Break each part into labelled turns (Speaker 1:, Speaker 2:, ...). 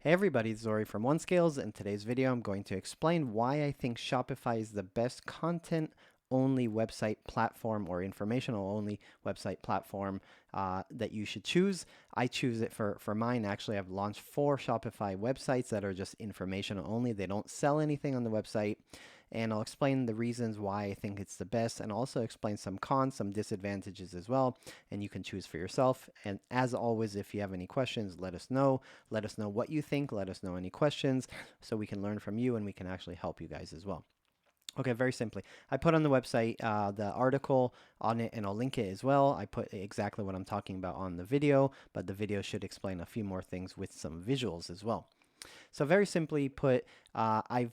Speaker 1: Hey everybody, it's Zori from OneScales. In today's video, I'm going to explain why I think Shopify is the best content-only website platform or informational-only website platform that you should choose. I choose it for mine. Actually, I've launched 4 Shopify websites that are just informational only. They don't sell anything on the website. And I'll explain the reasons why I think it's the best and also explain some cons, some disadvantages as well. And you can choose for yourself. And as always, if you have any questions, let us know. Let us know what you think. Let us know any questions so we can learn from you and we can actually help you guys as well. Okay, very simply, I put on the website the article on it and I'll link it as well. I put exactly what I'm talking about on the video, but the video should explain a few more things with some visuals as well. So very simply put, I've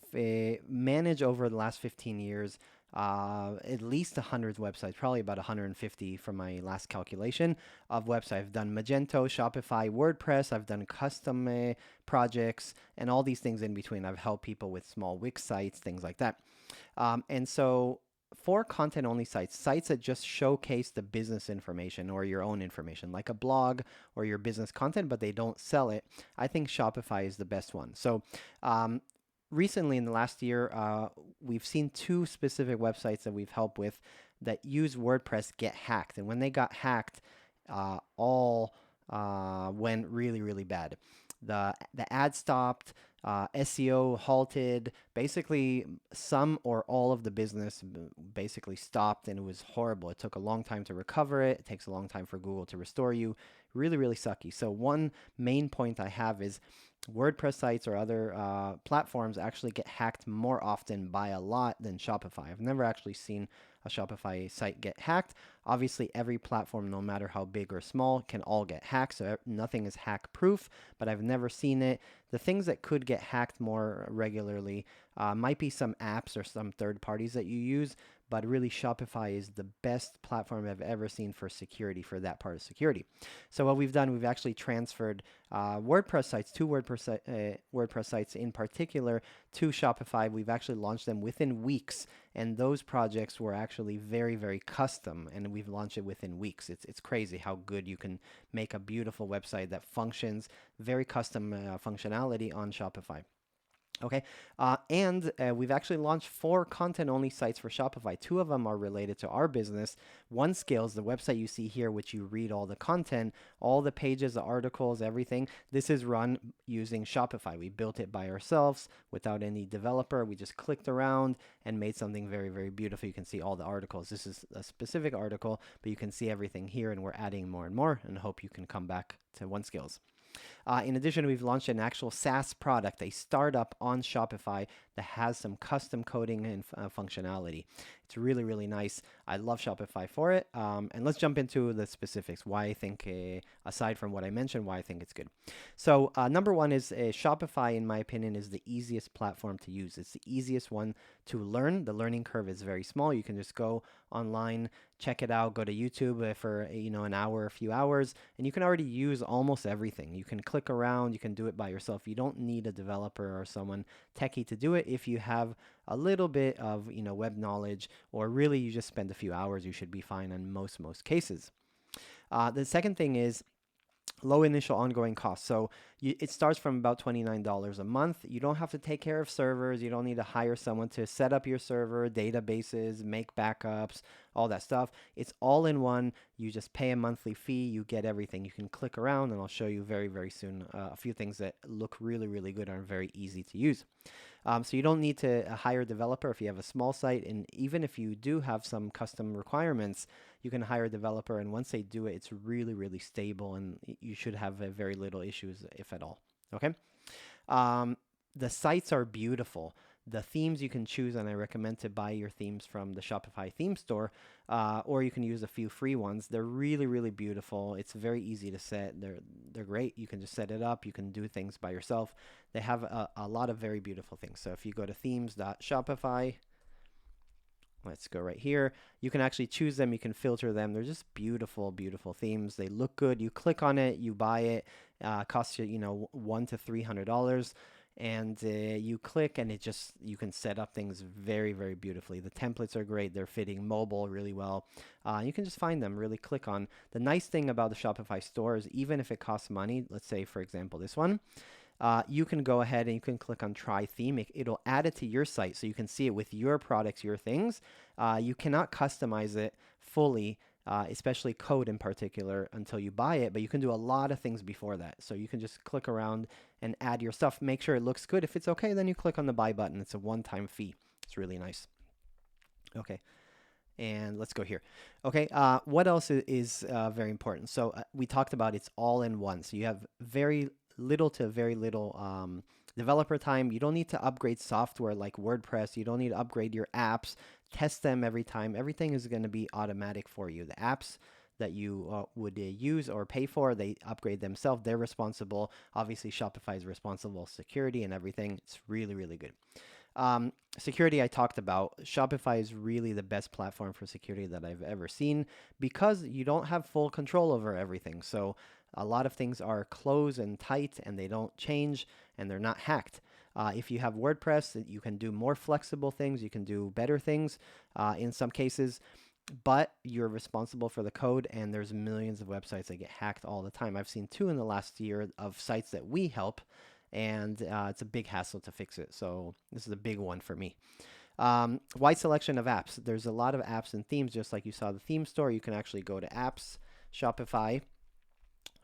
Speaker 1: managed over the last 15 years at least 100 websites, probably about 150 from my last calculation of websites. I've done Magento, Shopify, WordPress. I've done custom projects and all these things in between. I've helped people with small Wix sites, things like that. And so for content only sites, sites that just showcase the business information or your own information, like a blog or your business content, but they don't sell it, I think Shopify is the best one. So recently in the last year, we've seen 2 specific websites that we've helped with that use WordPress get hacked. And when they got hacked, all went really, really bad. The ad stopped, SEO halted. Basically, some or all of the business basically stopped, and it was horrible. It took a long time to recover it. It takes a long time for Google to restore you. Really, really sucky. So one main point I have is WordPress sites or other platforms actually get hacked more often by a lot than Shopify. I've never actually seen a Shopify site get hacked. Obviously, every platform, no matter how big or small, can all get hacked. So nothing is hack proof, but I've never seen it. The things that could get hacked more regularly might be some apps or some third parties that you use, but really Shopify is the best platform I've ever seen for security, for that part of security. So what we've done, we've actually transferred WordPress sites, 2 WordPress sites in particular, to Shopify. We've actually launched them within weeks, and those projects were actually very, very custom, and we've launched it within weeks. It's crazy how good you can make a beautiful website that functions, very custom functionality on Shopify. Okay, and we've actually launched 4 content-only sites for Shopify. 2 of them are related to our business. OneScales, the website you see here, which you read all the content, all the pages, the articles, everything. This is run using Shopify. We built it by ourselves without any developer. We just clicked around and made something very, very beautiful. You can see all the articles. This is a specific article, but you can see everything here, and we're adding more and more, and hope you can come back to OneScales. In addition, we've launched an actual SaaS product, a startup on Shopify that has some custom coding and functionality. It's really, really nice. I love Shopify for it. And let's jump into the specifics, why I think, aside from what I mentioned, why I think it's good. So number one is Shopify, in my opinion, is the easiest platform to use. It's the easiest one to learn. The learning curve is very small. You can just go online, check it out, go to YouTube for an hour, a few hours, and you can already use almost everything. You can click around, you can do it by yourself. You don't need a developer or someone techie to do it. If you have a little bit of web knowledge, or really you just spend a few hours, you should be fine in most cases. The second thing is low initial ongoing costs. So it starts from about $29 a month. You don't have to take care of servers. You don't need to hire someone to set up your server, databases, make backups, all that stuff. It's all in one. You just pay a monthly fee. You get everything. You can click around, and I'll show you very, very soon a few things that look really, really good and are very easy to use. So you don't need to hire a developer if you have a small site. And even if you do have some custom requirements, you can hire a developer. And once they do it, it's really, really stable. And you should have very little issues, if at all. Okay. The sites are beautiful. The themes you can choose, and I recommend to buy your themes from the Shopify theme store, or you can use a few free ones. They're really, really beautiful. It's very easy to set. They're great. You can just set it up. You can do things by yourself. They have a lot of very beautiful things. So if you go to themes.shopify, let's go right here. You can actually choose them. You can filter them. They're just beautiful, beautiful themes. They look good. You click on it, you buy it. Costs you, $100 to $300. And you click, and you can set up things very, very beautifully. The templates are great. They're fitting mobile really well. You can just find them, really click on. The nice thing about the Shopify store is even if it costs money, let's say, for example, this one, you can go ahead and you can click on try theme. It'll add it to your site so you can see it with your products, your things. You cannot customize it fully, especially code in particular, until you buy it, but you can do a lot of things before that. So you can just click around and add your stuff, make sure it looks good. If it's okay, then you click on the buy button. It's a one-time fee. It's really nice. Okay. And let's go here. Okay, what else is very important? So we talked about it's all in one. So you have very little to very little developer time. You don't need to upgrade software like WordPress. You don't need to upgrade your apps, test them every time. Everything is going to be automatic for you. The apps that you would use or pay for, they upgrade themselves. They're responsible. Obviously, Shopify is responsible for security and everything. It's really, really good. Security I talked about. Shopify is really the best platform for security that I've ever seen because you don't have full control over everything. So a lot of things are closed and tight and they don't change and they're not hacked. If you have WordPress, you can do more flexible things. You can do better things in some cases, but you're responsible for the code, and there's millions of websites that get hacked all the time. I've seen 2 in the last year of sites that we help, and it's a big hassle to fix it. So this is a big one for me. Wide selection of apps. There's a lot of apps and themes, just like you saw the theme store. You can actually go to apps, Shopify,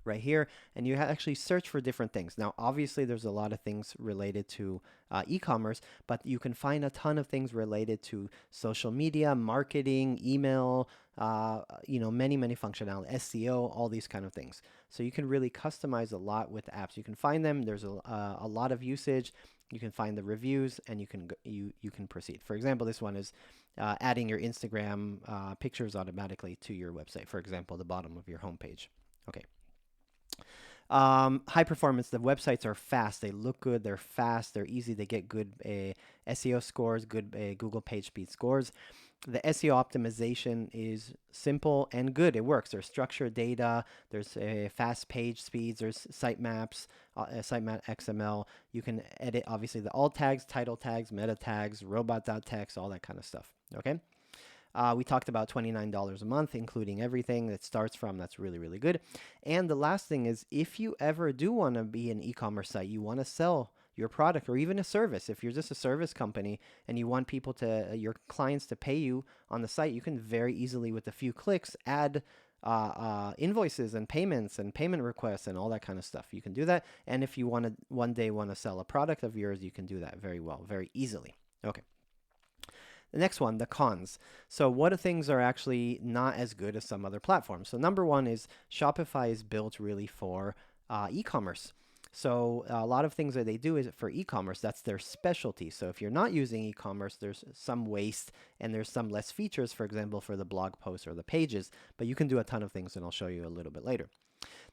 Speaker 1: right here, and you actually search for different things. Now, obviously, there's a lot of things related to e-commerce, but you can find a ton of things related to social media, marketing, email, many, many functionality, SEO, all these kind of things. So you can really customize a lot with apps. You can find them. There's a lot of usage. You can find the reviews, and you can proceed. For example, this one is adding your Instagram pictures automatically to your website. For example, the bottom of your homepage. Okay. High performance. The websites are fast. They look good. They're fast. They're easy. They get good SEO scores, good Google page speed scores. The SEO optimization is simple and good. It works. There's structured data. There's fast page speeds. There's sitemaps, sitemap XML. You can edit, obviously, the alt tags, title tags, meta tags, robot.txt, all that kind of stuff. Okay. We talked about $29 a month, including everything that starts from. That's really, really good. And the last thing is, if you ever do want to be an e-commerce site, you want to sell your product or even a service. If you're just a service company and you want people to, your clients to pay you on the site, you can very easily, with a few clicks, add invoices and payments and payment requests and all that kind of stuff. You can do that. And if you want to one day want to sell a product of yours, you can do that very well, very easily. Okay. The next one, the cons. So what things are actually not as good as some other platforms? So number one is Shopify is built really for e-commerce. So a lot of things that they do is for e-commerce. That's their specialty. So if you're not using e-commerce, there's some waste and there's some less features, for example, for the blog posts or the pages. But you can do a ton of things, and I'll show you a little bit later.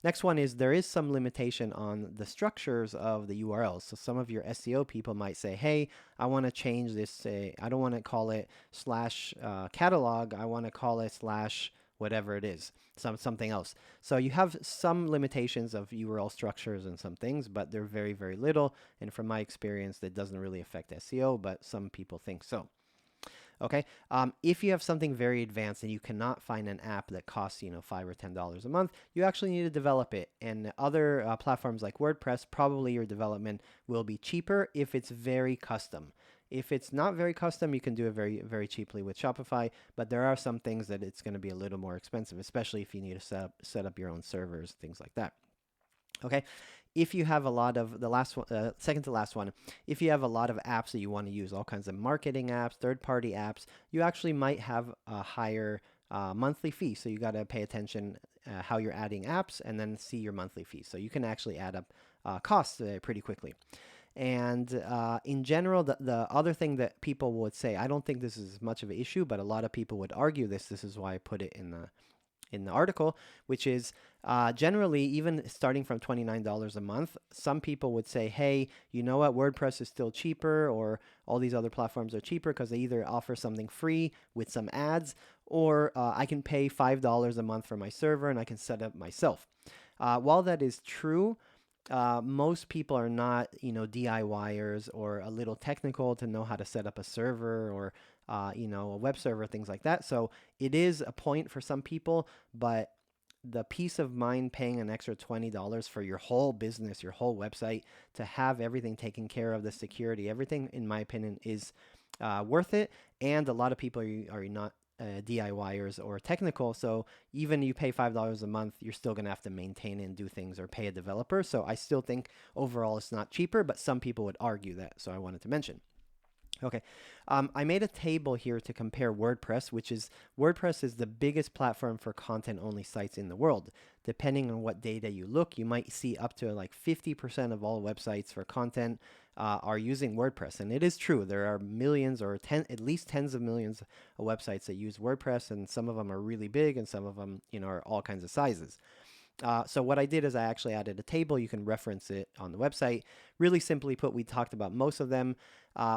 Speaker 1: Next one is there is some limitation on the structures of the URLs. So some of your SEO people might say, hey, I want to change this. I don't want to call it slash catalog. I want to call it slash whatever it is, something else. So you have some limitations of URL structures and some things, but they're very, very little. And from my experience, that doesn't really affect SEO, but some people think so. Okay. If you have something very advanced and you cannot find an app that costs, $5 or $10 a month, you actually need to develop it. And other platforms like WordPress, probably your development will be cheaper if it's very custom. If it's not very custom, you can do it very, very cheaply with Shopify, but there are some things that it's going to be a little more expensive, especially if you need to set up your own servers, things like that. Okay. If you have a lot of the last one, second to last one, if you have a lot of apps that you want to use, all kinds of marketing apps, third-party apps, you actually might have a higher monthly fee. So you got to pay attention how you're adding apps and then see your monthly fee. So you can actually add up costs pretty quickly. And in general, the other thing that people would say, I don't think this is much of an issue, but a lot of people would argue this. This is why I put it in the article, which is generally, even starting from $29 a month, some people would say, hey, you know what, WordPress is still cheaper, or all these other platforms are cheaper because they either offer something free with some ads, or I can pay $5 a month for my server and I can set up myself. While that is true, most people are not, DIYers or a little technical to know how to set up a server or a web server, things like that. So it is a point for some people, but the peace of mind paying an extra $20 for your whole business, your whole website, to have everything taken care of, the security, everything, in my opinion, is worth it. And a lot of people are not DIYers or technical, so even you pay $5 a month, you're still gonna have to maintain and do things or pay a developer. So I still think overall it's not cheaper, but some people would argue that. So I wanted to mention. Okay, I made a table here to compare WordPress is the biggest platform for content-only sites in the world. Depending on what data you look, you might see up to like 50% of all websites for content are using WordPress, and it is true. There are millions or at least tens of millions of websites that use WordPress, and some of them are really big, and some of them, are all kinds of sizes. So what I did is I actually added a table. You can reference it on the website. Really simply put, we talked about most of them.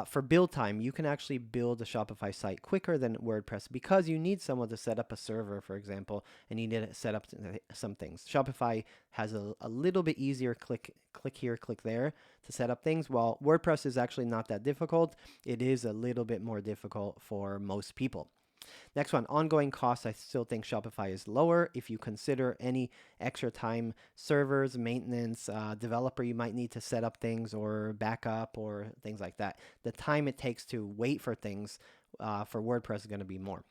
Speaker 1: For build time, you can actually build a Shopify site quicker than WordPress because you need someone to set up a server, for example, and you need to set up some things. Shopify has a little bit easier click here, click there to set up things, while WordPress is actually not that difficult. It is a little bit more difficult for most people. Next one, ongoing costs. I still think Shopify is lower. If you consider any extra time, servers, maintenance, developer you might need to set up things or backup or things like that, the time it takes to wait for things for WordPress is going to be more.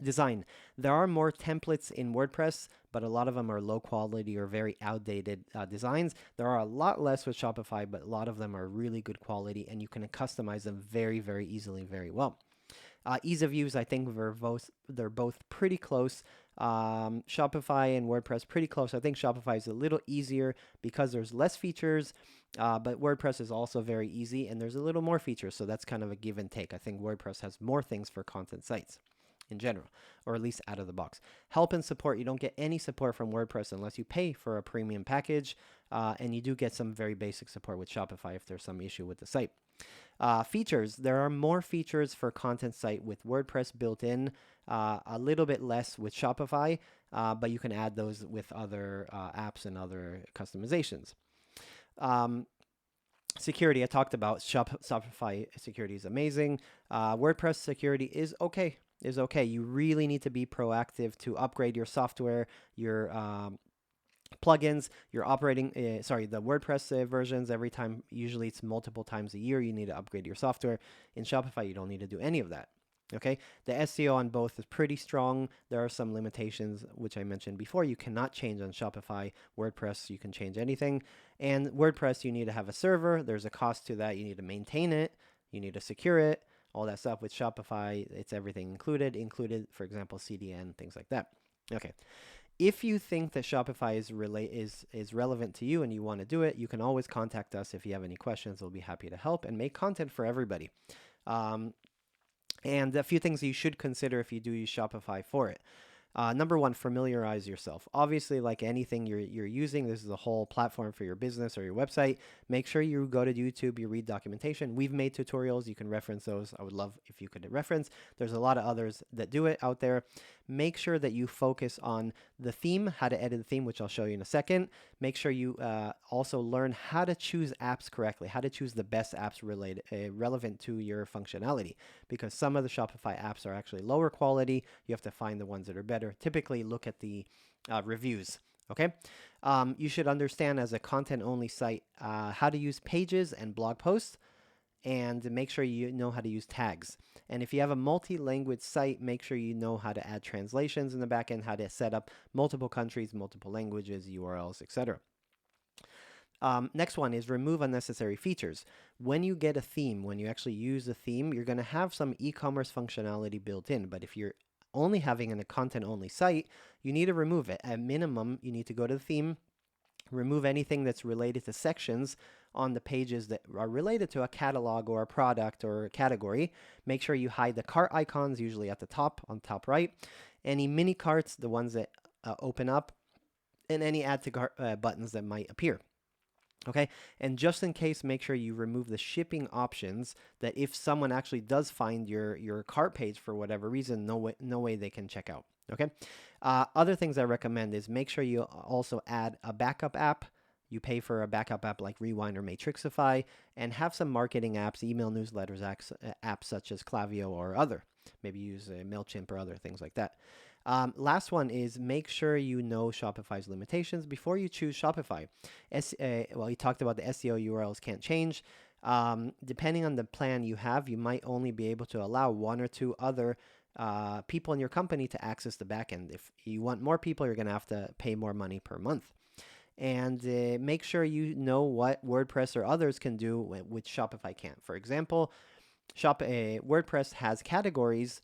Speaker 1: Design. There are more templates in WordPress, but a lot of them are low quality or very outdated designs. There are a lot less with Shopify, but a lot of them are really good quality, and you can customize them very, very easily, very well. Ease of use, I think they're both pretty close. Shopify and WordPress pretty close. I think Shopify is a little easier because there's less features, but WordPress is also very easy and there's a little more features. So that's kind of a give and take. I think WordPress has more things for content sites in general, or at least out of the box. Help and support. You don't get any support from WordPress unless you pay for a premium package, and you do get some very basic support with Shopify if there's some issue with the site. Features. There are more features for content site with WordPress built in, a little bit less with Shopify, but you can add those with other apps and other customizations. Security, I talked about. Shopify security is amazing. WordPress security is okay. You really need to be proactive to upgrade your software, your plugins, your the WordPress versions every time. Usually it's multiple times a year you need to upgrade your software. In Shopify, you don't need to do any of that. Okay, the SEO on both is pretty strong. There are some limitations, which I mentioned before. You cannot change on Shopify. WordPress, you can change anything. And WordPress, you need to have a server. There's a cost to that. You need to maintain it. You need to secure it. All that stuff. With Shopify, it's everything included, for example, CDN, things like that. Okay. If you think that Shopify is relevant to you and you want to do it, you can always contact us. If you have any questions, we'll be happy to help and make content for everybody. And a few things you should consider if you do use Shopify for it. Number one, familiarize yourself. Obviously, like anything you're using, this is a whole platform for your business or your website. Make sure you go to YouTube, you read documentation. We've made tutorials. You can reference those. I would love if you could reference. There's a lot of others that do it out there. Make sure that you focus on the theme, how to edit the theme, which I'll show you in a second. Make sure you also learn how to choose apps correctly, how to choose the best apps relevant to your functionality, because some of the Shopify apps are actually lower quality. You have to find the ones that are better. Typically, look at the reviews. Okay. You should understand as a content-only site how to use pages and blog posts, and make sure you know how to use tags. And if you have a multi-language site, make sure you know how to add translations in the backend, how to set up multiple countries, multiple languages, URLs, etc. Next one is remove unnecessary features. When you get a theme, when you actually use a theme, you're going to have some e-commerce functionality built in. But if you're only having a content-only site, you need to remove it. At minimum, you need to go to the theme, remove anything that's related to sections on the pages that are related to a catalog or a product or a category. Make sure you hide the cart icons, usually at the top, on top right. Any mini carts, the ones that open up, and any add to cart buttons that might appear. Okay, and just in case, make sure you remove the shipping options, that if someone actually does find your cart page for whatever reason, no way they can check out. Okay, other things I recommend is make sure you also add a backup app. You pay for a backup app like Rewind or Matrixify, and have some marketing apps, email newsletters apps such as Klaviyo or other. Maybe use MailChimp or other things like that. Last one is make sure you know Shopify's limitations before you choose Shopify. Well, you talked about the SEO URLs can't change. Depending on the plan you have, you might only be able to allow one or two other people in your company to access the backend. If you want more people, you're going to have to pay more money per month. And make sure you know what WordPress or others can do which Shopify can't. For example, WordPress has categories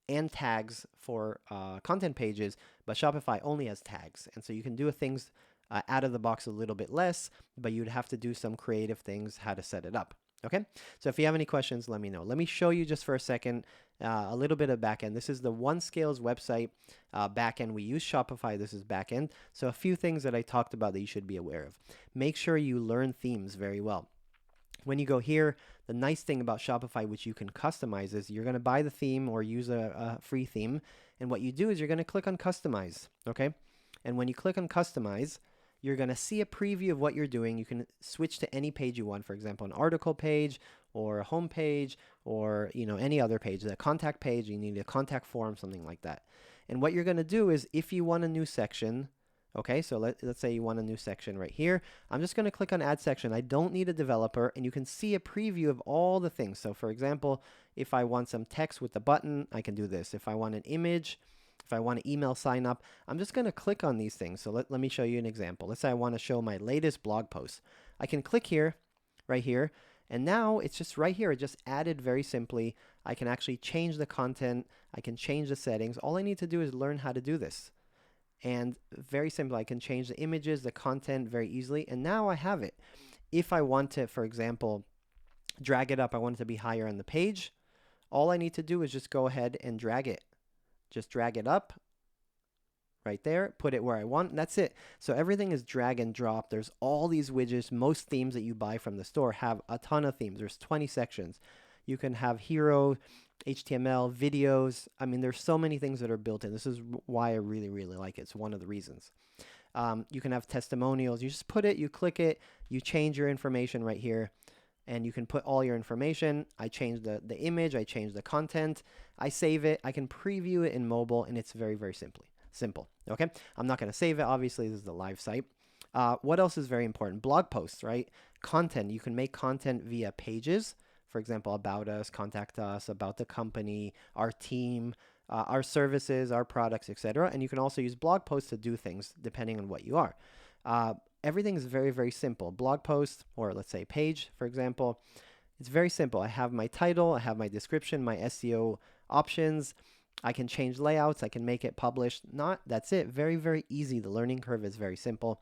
Speaker 1: and tags for content pages, but Shopify only has tags. And so you can do things out of the box a little bit less, but you'd have to do some creative things how to set it up. Okay, so if you have any questions, let me know. Let me show you just for a second a little bit of backend. This is the OneScale's website backend. We use Shopify. This is backend. So a few things that I talked about that you should be aware of. Make sure you learn themes very well. When you go here, the nice thing about Shopify, which you can customize, is you're going to buy the theme or use a free theme. And what you do is you're going to click on Customize, okay? And when you click on Customize, you're going to see a preview of what you're doing. You can switch to any page you want, for example, an article page or a home page or any other page, a contact page. You need a contact form, something like that. And what you're going to do is if you want a new section, okay, so let's say you want a new section right here. I'm just going to click on Add Section. I don't need a developer, and you can see a preview of all the things. So for example, if I want some text with the button, I can do this. If I want an image, if I want an email sign up, I'm just going to click on these things. So let me show you an example. Let's say I want to show my latest blog post. I can click here, right here, and now it's just right here. It just added very simply. I can actually change the content. I can change the settings. All I need to do is learn how to do this. And very simple, I can change the images, the content very easily. And now I have it. If I want to, for example, drag it up, I want it to be higher on the page. All I need to do is just go ahead and drag it. Just drag it up right there, put it where I want. That's it. So everything is drag and drop. There's all these widgets. Most themes that you buy from the store have a ton of themes. There's 20 sections. You can have hero, HTML, videos. I mean, there's so many things that are built in. This is why I really, really like it. It's one of the reasons. You can have testimonials. You just put it, you click it, you change your information right here, and you can put all your information. I change the image, I change the content, I save it, I can preview it in mobile, and it's very, very simple. Okay, I'm not going to save it. Obviously, this is the live site. What else is very important? Blog posts, right? Content. You can make content via pages. For example, about us, contact us, about the company, our team, our services, our products, etc. And you can also use blog posts to do things depending on what you are. Everything is very, very simple. Blog post, or let's say page, for example, it's very simple. I have my title, I have my description, my SEO options. I can change layouts. I can make it published. That's it. Very, very easy. The learning curve is very simple.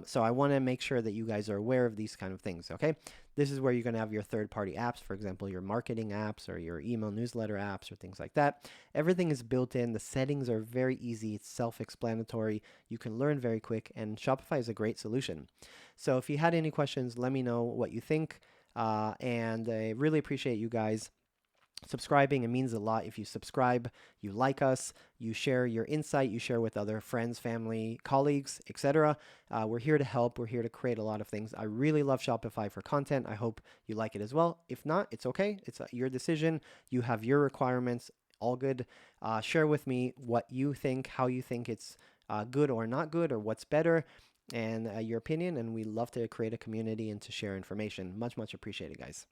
Speaker 1: So I want to make sure that you guys are aware of these kind of things, okay? This is where you're going to have your third-party apps, for example, your marketing apps or your email newsletter apps or things like that. Everything is built in. The settings are very easy. It's self-explanatory. You can learn very quick, and Shopify is a great solution. So if you had any questions, let me know what you think, and I really appreciate you guys subscribing. It means a lot if you subscribe, you like us, you share your insight, you share with other friends, family, colleagues, etc. We're here to help. We're here to create a lot of things. I really love Shopify for content. I hope you like it as well. If not, it's okay. It's your decision. You have your requirements. All good. Share with me what you think, how you think it's good or not good, or what's better, and your opinion. And we love to create a community and to share information. Much, much appreciated, guys.